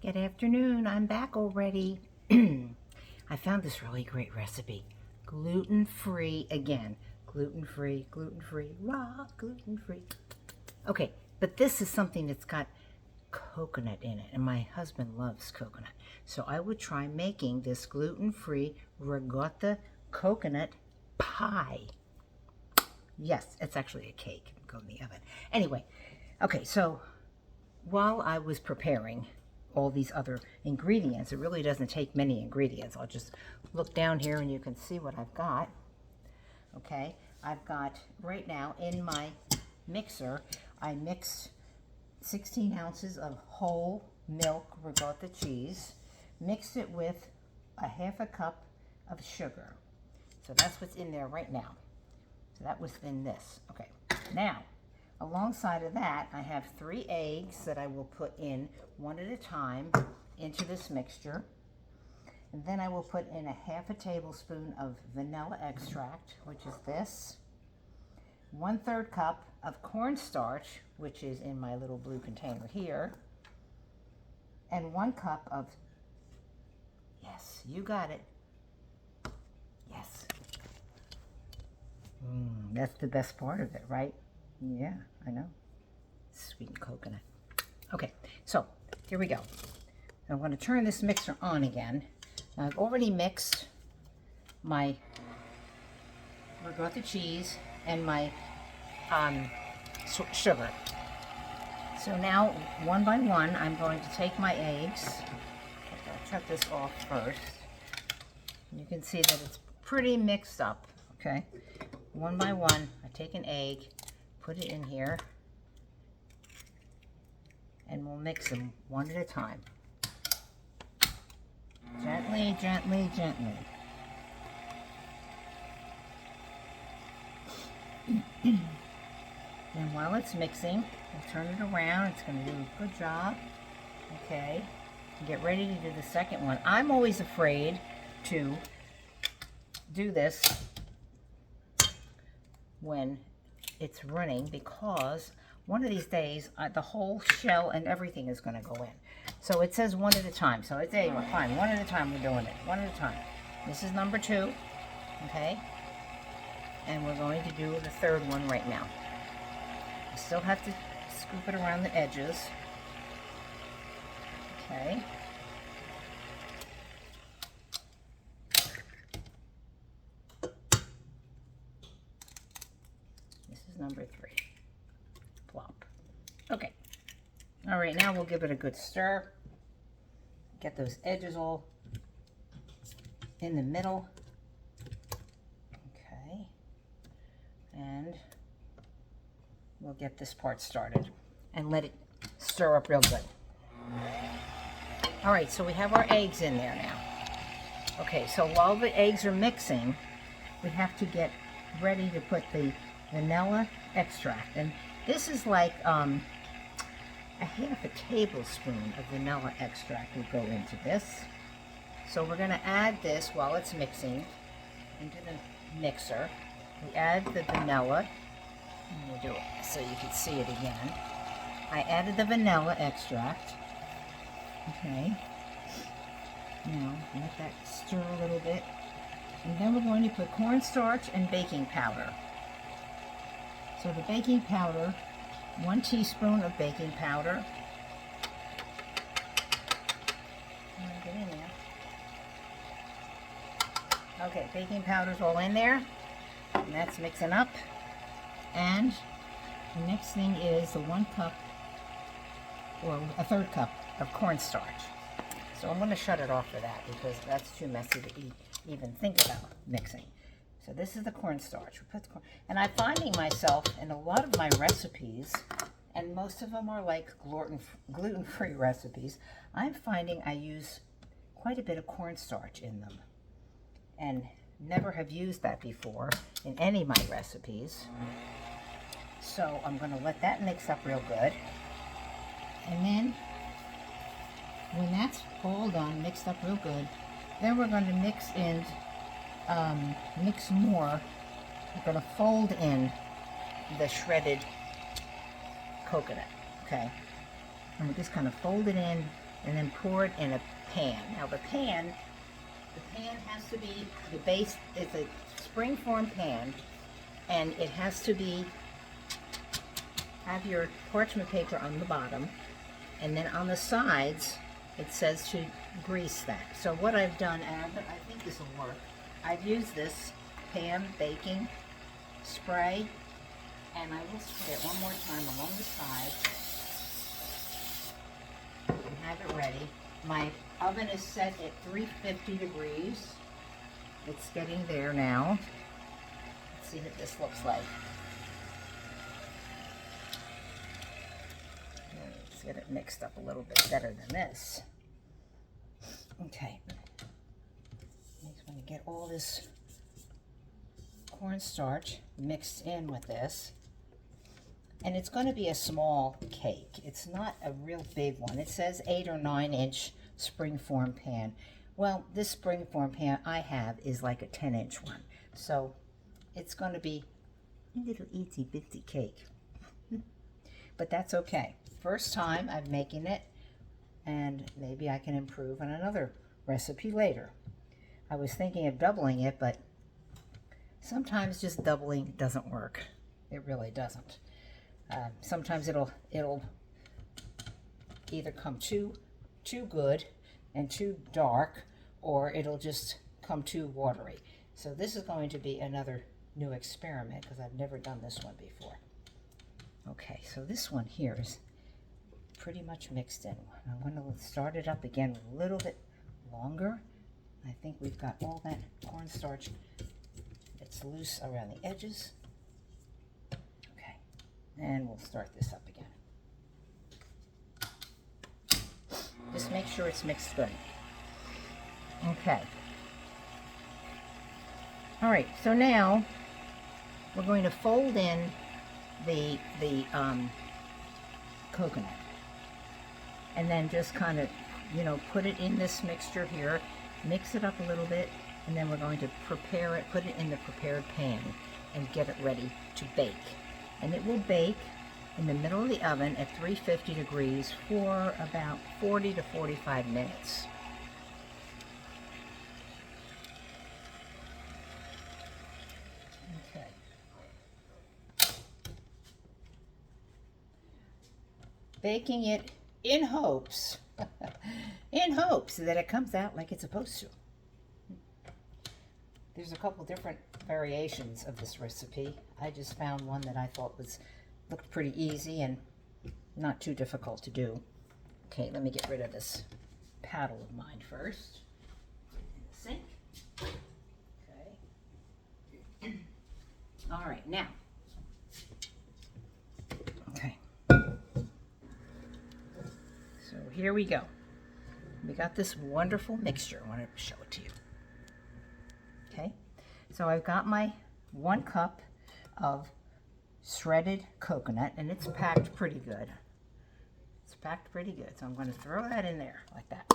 Good afternoon, I'm back already. I found this really great recipe. Gluten-free again. Gluten-free, gluten-free, raw, gluten-free. Okay, but this is something that's got coconut in it, and my husband loves coconut. So I would try making this gluten-free ricotta coconut pie. Yes, it's actually a cake. Go in the oven. Anyway, okay, so while I was preparing all these other ingredients, it really doesn't take many ingredients. I'll just look down here and you can see what I've got. Okay, I've got right now in my mixer, I mixed 16 ounces of whole milk ricotta cheese, mixed it with a half a cup of sugar. So that's what's in there right now. So that was in this. Okay, now alongside of that, I have 3 eggs that I will put in one at a time into this mixture. And then I will put in a half a tablespoon of vanilla extract, which is this. 1/3 cup of cornstarch, which is in my little blue container here. And 1 cup of, yes, you got it. Yes. That's the best part of it, right? Yeah, I know. Sweet coconut. Okay, so here we go. I'm going to turn this mixer on again. Now, I've already mixed my ricotta cheese and my sugar. So now, one by one, I'm going to take my eggs. I'll cut this off first. You can see that it's pretty mixed up, okay? One by one, I take an egg, put it in here, and we'll mix them one at a time. Gently, gently, gently. And while it's mixing, we'll turn it around. It's going to do a good job. Okay. Get ready to do the second one. I'm always afraid to do this when it's running because one of these days the whole shell and everything is going to go in. So it says one at a time. So it's anyway, fine. One at a time we're doing it. One at a time. This is number 2. Okay. And we're going to do the third one right now. You still have to scoop it around the edges. Okay. This is number 3. Plop. Okay. All right, now we'll give it a good stir. Get those edges all in the middle. Okay. And we'll get this part started and let it stir up real good. All right, so we have our eggs in there now. Okay, so while the eggs are mixing, we have to get ready to put the vanilla extract. And this is like a half a tablespoon of vanilla extract will go into this. So we're going to add this while it's mixing into the mixer. We add the vanilla. And we'll do it so you can see it again. I added the vanilla extract. Okay. Now let that stir a little bit. And then we're going to put cornstarch and baking powder. So the baking powder, 1 teaspoon of baking powder. Get in there. Okay, baking powder's all in there. And that's mixing up. And the next thing is the 1 cup or a 1/3 cup of cornstarch. So I'm going to shut it off for that because that's too messy to even think about mixing. So this is the cornstarch. And I'm finding myself in a lot of my recipes, and most of them are like gluten-free recipes, I'm finding I use quite a bit of cornstarch in them. And never have used that before in any of my recipes. So I'm going to let that mix up real good. And then when that's all done, mixed up real good, then we're going to mix more. We're going to fold in the shredded coconut, okay? And we just kind of fold it in and then pour it in a pan. Now the pan has to be, the base is a springform pan, and it has to be, have your parchment paper on the bottom, and then on the sides it says to grease that. So what I've done, and I think this will work, I've used this pan baking spray, and I will spray it one more time along the side and have it ready. My oven is set at 350 degrees. It's getting there now. Let's see what this looks like. Let's get it mixed up a little bit better than this. Okay. I'm just going to get all this cornstarch mixed in with this. And it's going to be a small cake. It's not a real big one. It says 8 or 9 inch springform pan. Well, this springform pan I have is like a 10-inch one. So it's going to be a little itsy bitsy cake. But that's okay. First time I'm making it, and maybe I can improve on another recipe later. I was thinking of doubling it, but sometimes just doubling doesn't work. It really doesn't. Sometimes it'll either come too good and too dark, or it'll just come too watery. So this is going to be another new experiment because I've never done this one before. Okay, so this one here is pretty much mixed in. I'm going to start it up again a little bit longer. I think we've got all that cornstarch that's loose around the edges. And we'll start this up again. Just make sure it's mixed good. Okay. All right, so now we're going to fold in the coconut. And then just kind of, put it in this mixture here, mix it up a little bit, and then we're going to prepare it, put it in the prepared pan and get it ready to bake. And it will bake in the middle of the oven at 350 degrees for about 40 to 45 minutes. Okay. Baking it in hopes, that it comes out like it's supposed to. There's a couple different variations of this recipe. I just found one that I thought looked pretty easy and not too difficult to do. Okay, let me get rid of this paddle of mine first. In the sink. Okay. All right, now. Okay. So here we go. We got this wonderful mixture. I want to show it to you. Okay, so I've got my 1 cup of shredded coconut, and it's packed pretty good. It's packed pretty good, so I'm going to throw that in there like that.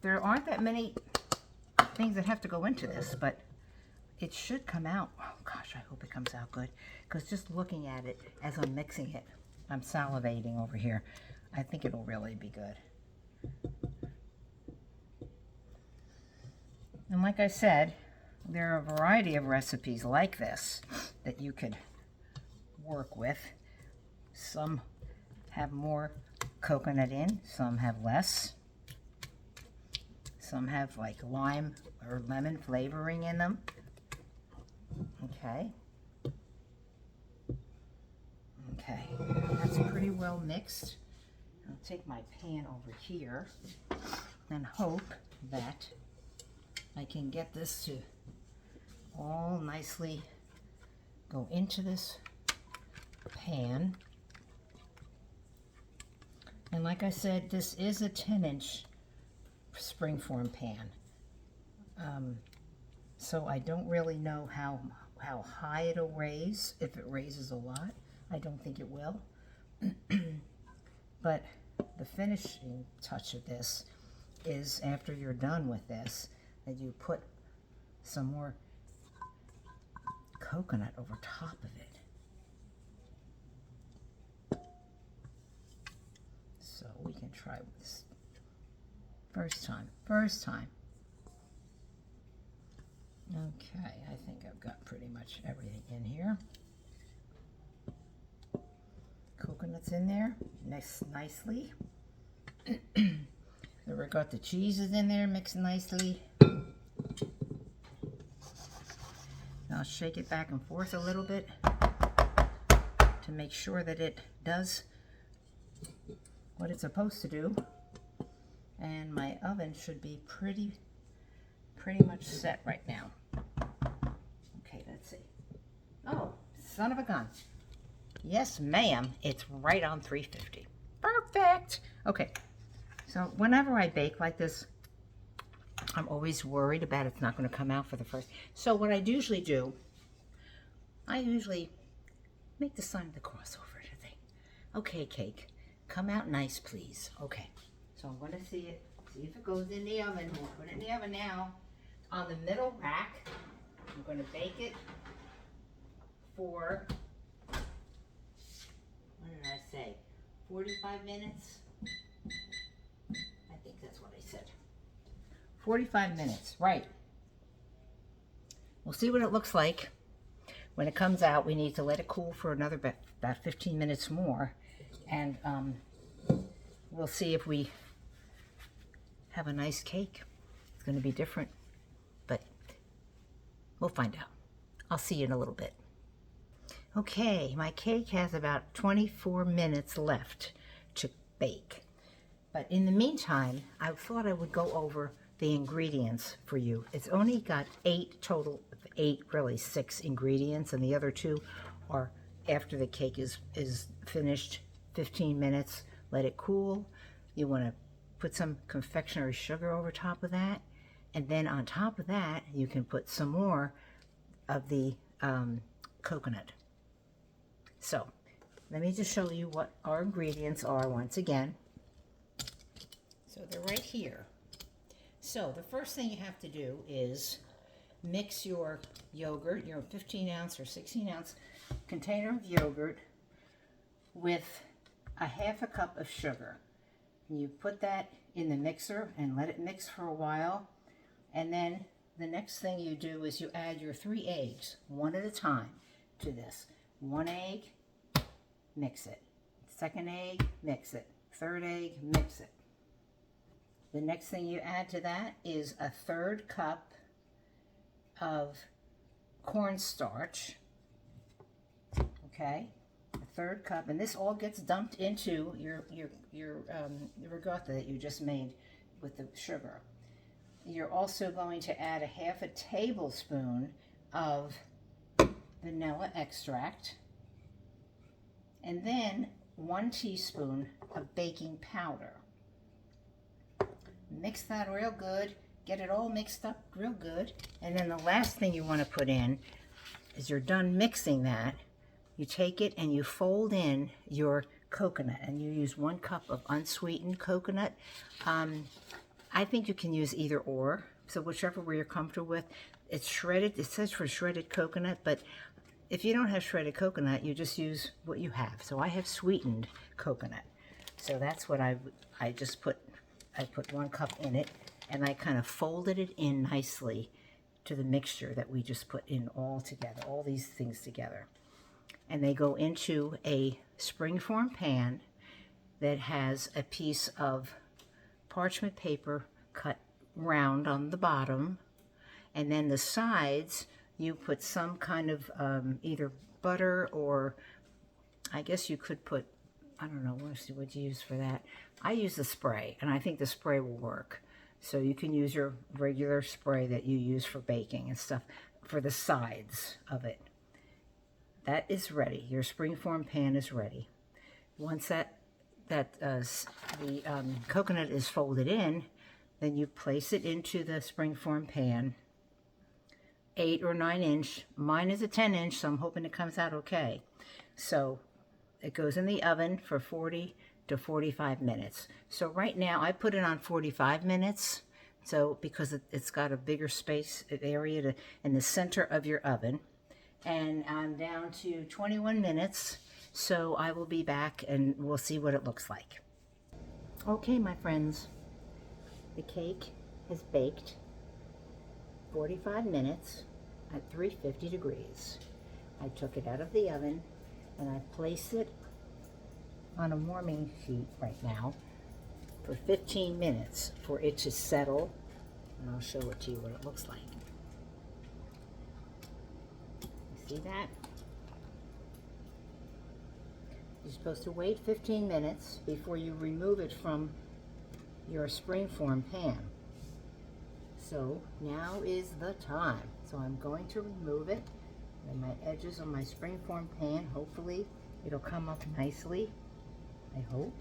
There aren't that many things that have to go into this, but it should come out. Oh gosh, I hope it comes out good, because just looking at it as I'm mixing it, I'm salivating over here. I think it'll really be good. And like I said, there are a variety of recipes like this that you could work with. Some have more coconut in, some have less. Some have like lime or lemon flavoring in them. Okay. Okay, that's pretty well mixed. I'll take my pan over here and hope that I can get this to all nicely go into this pan. And like I said, this is a 10-inch springform pan. So I don't really know how high it'll raise. If it raises a lot, I don't think it will. But the finishing touch of this is, after you're done with this, that you put some more coconut over top of it. So we can try this. First time. Okay, I think I've got pretty much everything in here. Coconut's in there, mixed nicely. The ricotta cheese is in there, mixed nicely. I'll shake it back and forth a little bit to make sure that it does what it's supposed to do. And my oven should be pretty much set right now. Okay, let's see. Oh, son of a gun. Yes, ma'am, it's right on 350. Perfect. Okay, so whenever I bake like this, I'm always worried about it's not going to come out for the first. So what I usually do, I usually make the sign of the cross over the thing. Okay, cake, come out nice, please. Okay, so I'm going to see if it goes in the oven. We'll put it in the oven now. On the middle rack, I'm going to bake it for, what did I say, 45 minutes? I think that's what I said. 45 minutes, right. We'll see what it looks like. When it comes out, we need to let it cool for another about 15 minutes more. And we'll see if we have a nice cake. It's going to be different, but we'll find out. I'll see you in a little bit. Okay, my cake has about 24 minutes left to bake. But in the meantime, I thought I would go over the ingredients for you. It's only got 8 total, 8, really 6 ingredients, and the other 2 are after the cake is finished. 15 minutes, let it cool. You want to put some confectionery sugar over top of that, and then on top of that, you can put some more of the coconut. So, let me just show you what our ingredients are once again. So they're right here. So the first thing you have to do is mix your yogurt, your 15-ounce or 16-ounce container of yogurt, with a half a cup of sugar. And you put that in the mixer and let it mix for a while. And then the next thing you do is you add your 3 eggs, one at a time, to this. 1 egg, mix it. 2nd egg, mix it. 3rd egg, mix it. The next thing you add to that is a 1/3 cup of cornstarch. Okay, a 1/3 cup, and this all gets dumped into your ricotta that you just made with the sugar. You're also going to add a half a tablespoon of vanilla extract, and then 1 teaspoon of baking powder. Mix that real good, get it all mixed up real good, and then the last thing you want to put in is, you're done mixing that, you take it and you fold in your coconut, and you use 1 cup of unsweetened coconut. I think you can use either or, so whichever way you're comfortable with. It's shredded, it says for shredded coconut, but if you don't have shredded coconut, you just use what you have. So I have sweetened coconut, so that's what I put 1 cup in it, and I kind of folded it in nicely to the mixture that we just put in all together, all these things together. And they go into a springform pan that has a piece of parchment paper cut round on the bottom, and then the sides you put some kind of either butter, or I guess you could put, I don't know, what you use for that. I use the spray, and I think the spray will work. So you can use your regular spray that you use for baking and stuff for the sides of it. That is ready. Your springform pan is ready. Once the coconut is folded in, then you place it into the springform pan, 8 or 9 inch. Mine is a 10 inch, so I'm hoping it comes out okay. So it goes in the oven for 40 to 45 minutes. So right now I put it on 45 minutes, so because it's got a bigger space area in the center of your oven. And I'm down to 21 minutes, so I will be back and we'll see what it looks like. Okay, my friends, the cake has baked 45 minutes at 350 degrees. I took it out of the oven and I placed it on a warming sheet right now for 15 minutes for it to settle, and I'll show it to you what it looks like. You see that? You're supposed to wait 15 minutes before you remove it from your springform pan. So now is the time. So I'm going to remove it, and my edges on my springform pan, hopefully it'll come up nicely. I hope.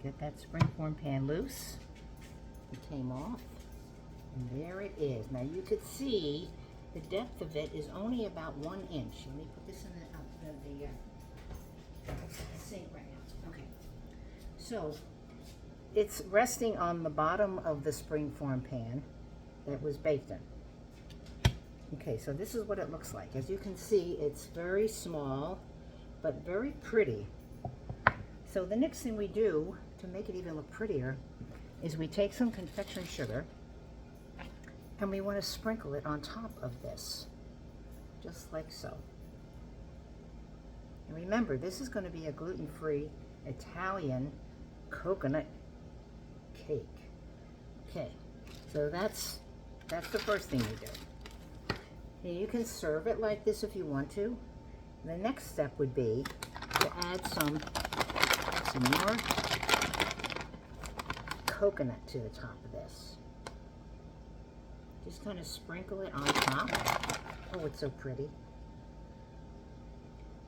Get that springform pan loose. It came off, and there it is. Now you could see the depth of it is only about 1 inch. Let me put this in the sink right now. Okay. So it's resting on the bottom of the springform pan that was baked in. Okay, so this is what it looks like. As you can see, it's very small, but very pretty. So the next thing we do to make it even look prettier is we take some confectionery sugar and we want to sprinkle it on top of this, just like so. And remember, this is going to be a gluten-free Italian coconut cake. Okay, so that's the first thing you do. And you can serve it like this if you want to. The next step would be to add some more coconut to the top of this. Just kind of sprinkle it on top. Oh, it's so pretty.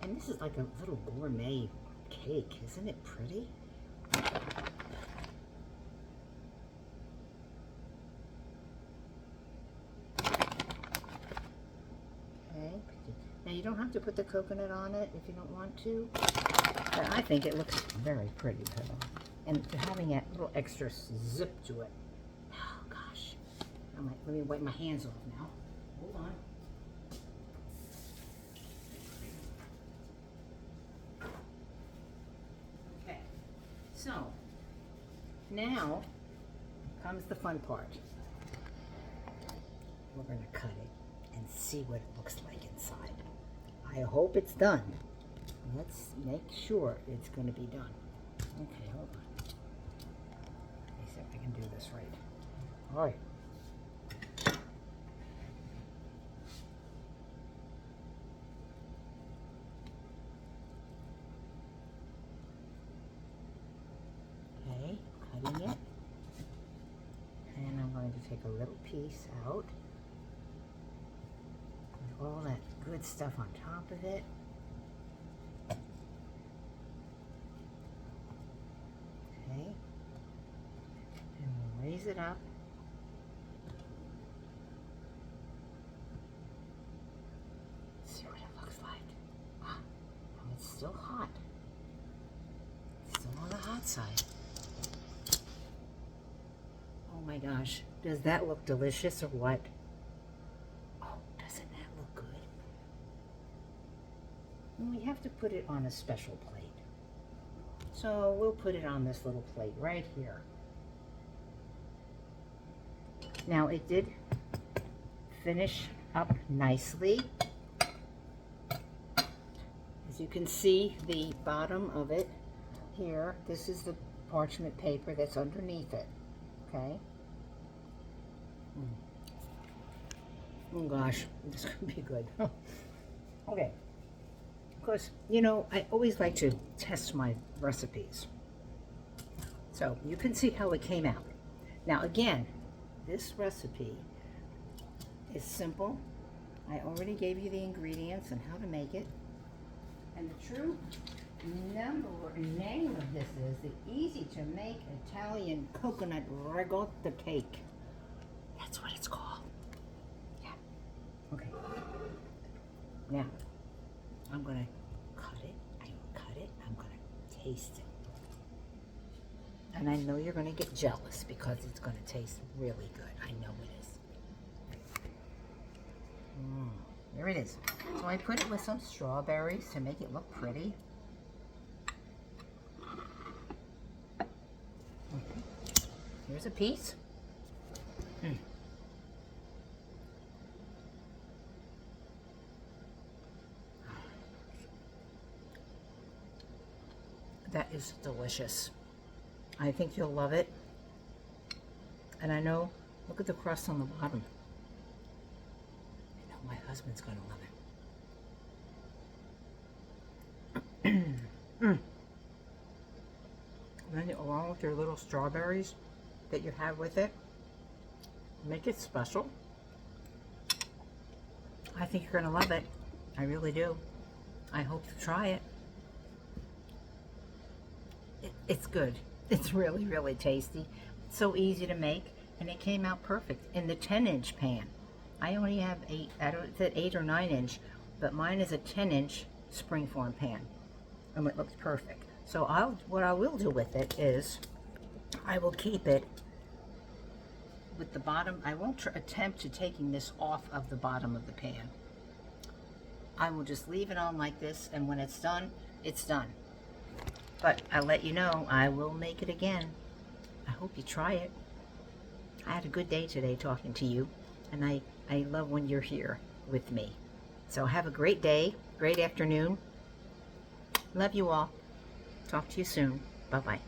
And this is like a little gourmet cake. Isn't it pretty? Okay. Now you don't have to put the coconut on it if you don't want to. But I think it looks very pretty. And having that little extra zip to it. Oh, gosh. Let me wipe my hands off now. Hold on. Okay. So, now comes the fun part. We're going to cut it and see what it looks like inside. I hope it's done. Let's make sure it's going to be done. Okay, hold on. Let me see if I can do this right. All right. Okay, cutting it. And I'm going to take a little piece out with all that good stuff on top of it. Okay, and we'll raise it up. See what it looks like. Ah, and it's still hot. It's still on the hot side. Oh my gosh, does that look delicious or what? Oh, doesn't that look good? And we have to put it on a special plate. So we'll put it on this little plate right here. Now it did finish up nicely. As you can see, the bottom of it here, this is the parchment paper that's underneath it. Okay. Oh gosh, this could be good. Okay. Of course, you know, I always like to test my recipes. So you can see how it came out. Now again, this recipe is simple. I already gave you the ingredients and how to make it. And the true name of this is the easy to make Italian Coconut-Ricotta cake. That's what it's called. Yeah. Okay. Now, I'm going to cut it. I'm going to taste it. And I know you're going to get jealous because it's going to taste really good. I know it is. There it is. So I put it with some strawberries to make it look pretty. Here's a piece. Mm. That is delicious. I think you'll love it. And I know, look at the crust on the bottom. I know my husband's going to love it. Mm. And then along with your little strawberries that you have with it, make it special. I think you're going to love it. I really do. I hope you try it. It's good. It's really, really tasty. It's so easy to make, and it came out perfect in the 10-inch pan. I only have 8, I don't know if it's 8 or 9-inch, but mine is a 10-inch springform pan, and it looks perfect. So what I will do with it is I will keep it with the bottom. I won't attempt to taking this off of the bottom of the pan. I will just leave it on like this, and when it's done, it's done. But I'll let you know, I will make it again. I hope you try it. I had a good day today talking to you, and I love when you're here with me. So have a great day, great afternoon. Love you all. Talk to you soon. Bye-bye.